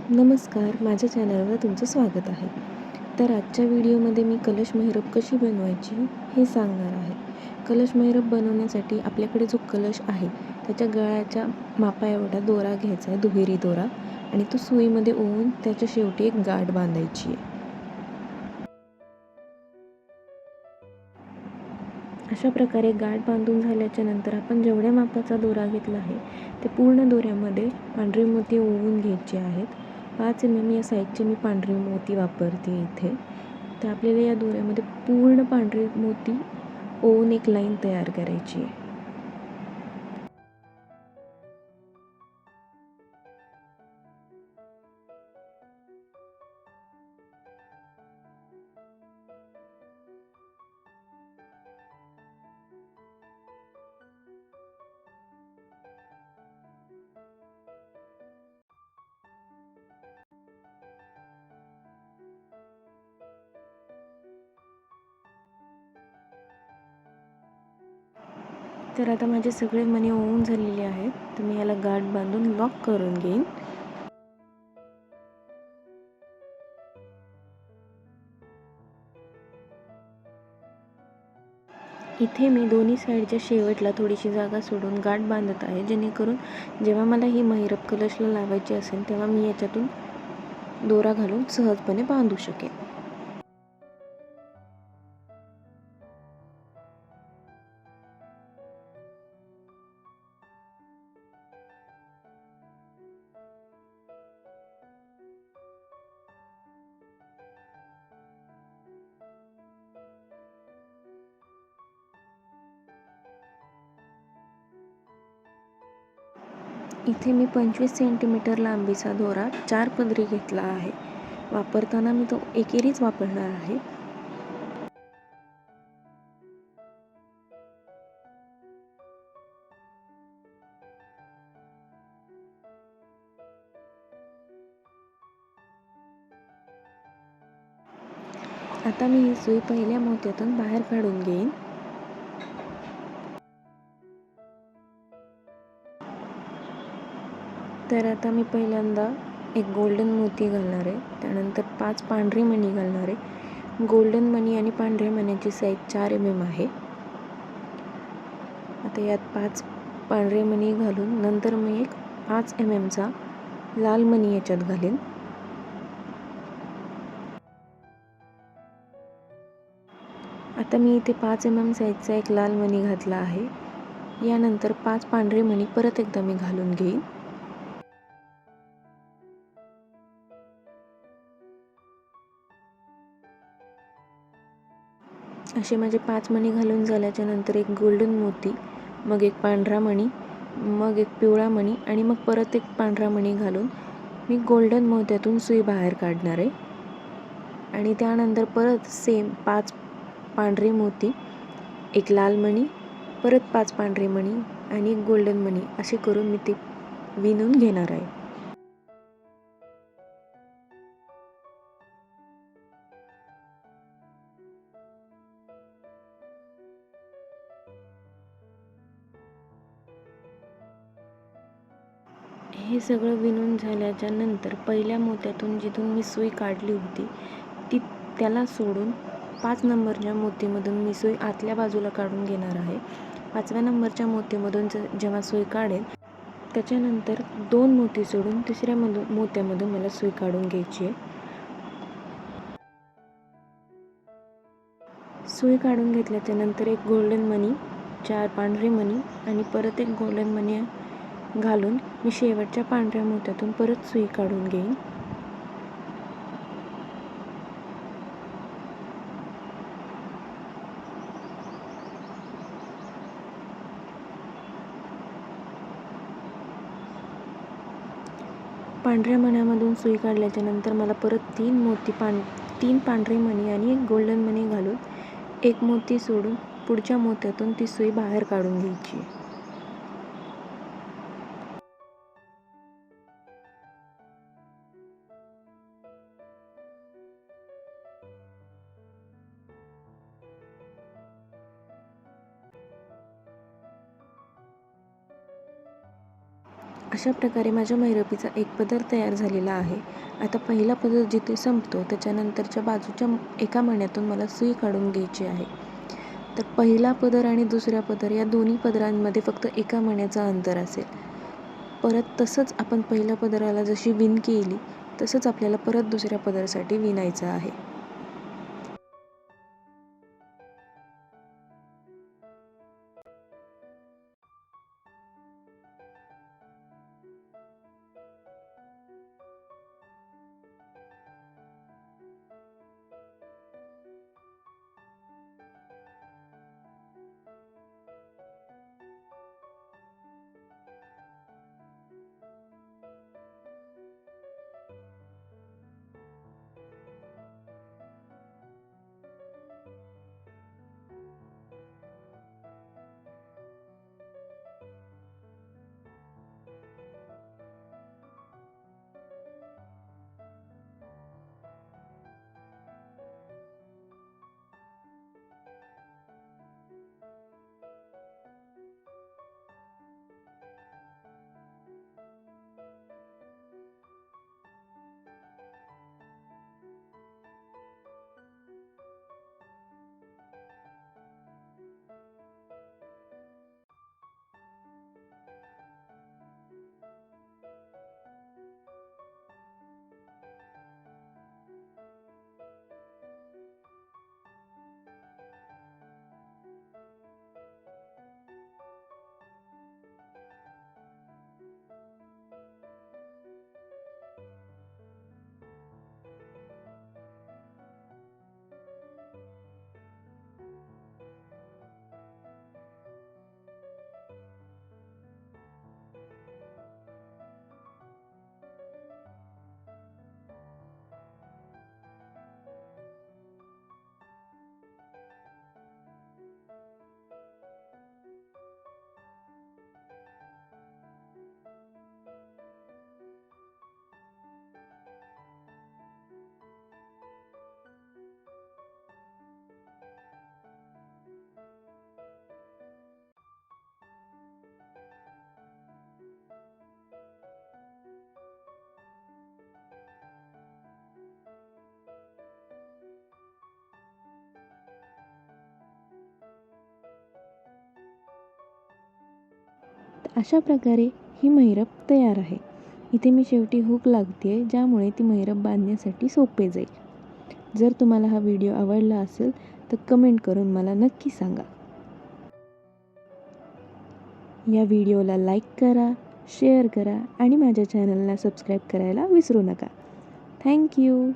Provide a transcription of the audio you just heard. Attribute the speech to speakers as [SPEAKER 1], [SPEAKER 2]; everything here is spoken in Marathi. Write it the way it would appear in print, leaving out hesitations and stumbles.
[SPEAKER 1] नमस्कार, माझ्या चॅनलवर तुमचं स्वागत आहे. तर आजच्या व्हिडिओमध्ये मी कलश मेहरब कशी बनवायची हे सांगणार आहे. कलश मेहरब बनवण्यासाठी आपल्याकडे जो कलश आहे त्याच्या गळ्याच्या मापा एवढा दोरा घ्यायचा आहे, दुहेरी दोरा, आणि तो सुईमध्ये ओवून त्याच्या शेवटी एक गाठ बांधायची आहे. अशा प्रकारे गाठ बांधून झाल्याच्या नंतर आपण जेवढ्या मापाचा दोरा घेतला आहे ते पूर्ण दोऱ्यामध्ये पांढरी मोती ओवून घ्यायची आहेत. 5 mm या साईजची मी पांढरी मोती वापरते इथे. तर आपल्याला या दोऱ्यामध्ये पूर्ण पांढरी मोती ओवून एक लाईन तयार करायची आहे. तर आता माझे सगळे मणी ओवून झालेले आहेत. तर मी याला गाठ बांधून लॉक करून घेईन. इथे मी दोन्ही साईडच्या शेवटला थोडीशी जागा सोडून गाठ बांधत आहे, जेणेकरून जेव्हा मला ही मेहरब कलशला लावायची असेल तेव्हा मी याच्यातून दोरा घालून सहजपणे बांधू शकेन. इथे मी 25 सेंटीमीटर लांबीचा दोरा 4 पदरी घेतला आहे. वापरताना मी तो एकेरीच वापरणार आहे. आता मी ही सुई पहिल्या मोत्यातून बाहेर काढून घेईन. तर आता मी पहिल्यांदा एक गोल्डन मोती घालणार आहे, त्यानंतर 5 पांढरी मणी घालणार आहे. गोल्डन मणी आणि पांढऱ्या मण्याची साईज 4 mm आहे. आता यात 5 पांढरे मणी घालून नंतर मी एक 5 mm चा लाल मणी याच्यात घालेन. आता मी इथे 5 mm साईजचा एक लाल मणी घातला आहे. यानंतर 5 पांढरे मणी परत एकदा मी घालून घेईन. असे माझे 5 मणी घालून झाल्याच्या नंतर एक गोल्डन मोती, मग एक पांढरा मणी, मग एक पिवळा मणी आणि मग परत एक पांढरा मणी घालून मी गोल्डन मोत्यातून सुई बाहेर काढणार आहे. आणि त्यानंतर परत सेम 5 पांढरे मोती, एक लाल मणी, परत 5 पांढरे मणी आणि एक गोल्डन मणी असे करून मी ते विणून घेणार आहे. हे सगळं विणून झाल्याच्या नंतर पहिल्या मोत्यातून जिथून मी सुई काढली होती त्याला सोडून 5 नंबरच्या मोतीमधून मी सुई आतल्या बाजूला काढून घेणार आहे. 5व्या नंबरच्या मोतीमधून जेव्हा सुई काढेन त्याच्यानंतर 2 मोती सोडून तिसऱ्या मोत्यामधून मला सुई काढून घ्यायची आहे. सुई काढून घेतल्याच्या नंतर एक गोल्डन मणी, 4 पांढरे मणी आणि परत एक गोल्डन मणी घालून मी शेवटच्या पांढऱ्या मोत्यातून परत सुई काढून घेईन. पांढऱ्या मण्यामधून सुई काढल्याच्या नंतर मला परत 3 पांढरे मणी आणि एक गोल्डन मणी घालून एक मोती सोडून पुढच्या मोत्यातून ती सुई बाहेर काढून घ्यायची. अशा प्रकारे माझ्या महिरपीचा एक पदर तयार झालेला आहे. आता पहिला पदर जिथे संपतो त्याच्यानंतरच्या बाजूच्या एका मण्यातून मला सुई काढून घ्यायची आहे. तर पहिला पदर आणि दुसरा पदर या दोन्ही पदरांमध्ये फक्त एका मण्याचं अंतर असेल. परत तसंच आपण पहिल्या पदराला जशी विण केली तसंच आपल्याला परत दुसऱ्या पदरासाठी विणायचं आहे. अशा प्रकारे ही महिरप तयार आहे. इथे मी शेवटी हुक लागते ज्यामुळे ती महिरप बांधण्यासाठी सोपे जाईल. जर तुम्हाला हा व्हिडिओ आवडला असेल तर कमेंट करून मला नक्की सांगा. या व्हिडिओला लाईक करा, शेअर करा आणि माझ्या चॅनलला सबस्क्राईब करायला विसरू नका. थँक्यू.